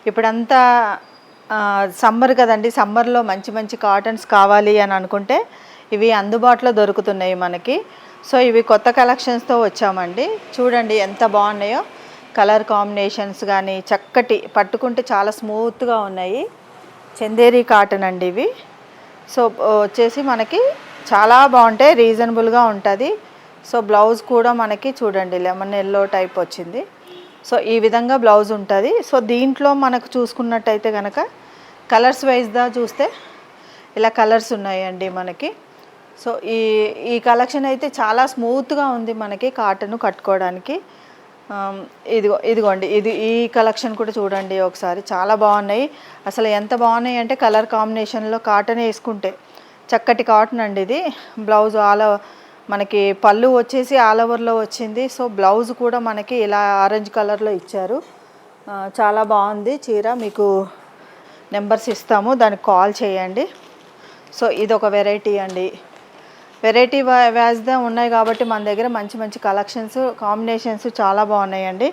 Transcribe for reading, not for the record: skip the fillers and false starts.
ఇప్పుడంతా సమ్మర్ కదండి, సమ్మర్లో మంచి మంచి కాటన్స్ కావాలి అని అనుకుంటే ఇవి అందుబాటులో దొరుకుతున్నాయి మనకి. సో ఇవి కొత్త కలెక్షన్స్తో వచ్చామండి. చూడండి ఎంత బాగున్నాయో, కలర్ కాంబినేషన్స్ కానీ చక్కటి, పట్టుకుంటే చాలా స్మూత్గా ఉన్నాయి. చందేరి కాటన్ అండి ఇవి. సో వచ్చేసి మనకి చాలా బాగుంటాయి, రీజనబుల్గా ఉంటుంది. సో బ్లౌజ్ కూడా మనకి చూడండి లెమన్ ఎల్లో టైప్ వచ్చింది. సో ఈ విధంగా బ్లౌజ్ ఉంటుంది. సో దీంట్లో మనకు చూసుకున్నట్టయితే కనుక కలర్స్ వైజ్గా చూస్తే ఇలా కలర్స్ ఉన్నాయండి మనకి. సో ఈ కలెక్షన్ అయితే చాలా స్మూత్గా ఉంది మనకి కాటన్ కట్టుకోవడానికి. ఇదిగోండి ఈ కలెక్షన్ కూడా చూడండి ఒకసారి, చాలా బాగున్నాయి. అసలు ఎంత బాగున్నాయి అంటే కలర్ కాంబినేషన్లో కాటన్ వేసుకుంటే చక్కటి కాటన్ అండి ఇది. బ్లౌజ్ మనకి పళ్ళు వచ్చేసి ఆల్ ఓవర్లో వచ్చింది. సో బ్లౌజ్ కూడా మనకి ఇలా ఆరెంజ్ కలర్లో ఇచ్చారు. చాలా బాగుంది చీర. మీకు నెంబర్స్ ఇస్తాము, దానికి కాల్ చేయండి. సో ఇది ఒక వెరైటీ అండి. వెరైటీ వ్యాజ్గా ఉన్నాయి కాబట్టి మన దగ్గర మంచి మంచి కలెక్షన్స్, కాంబినేషన్స్ చాలా బాగున్నాయండి.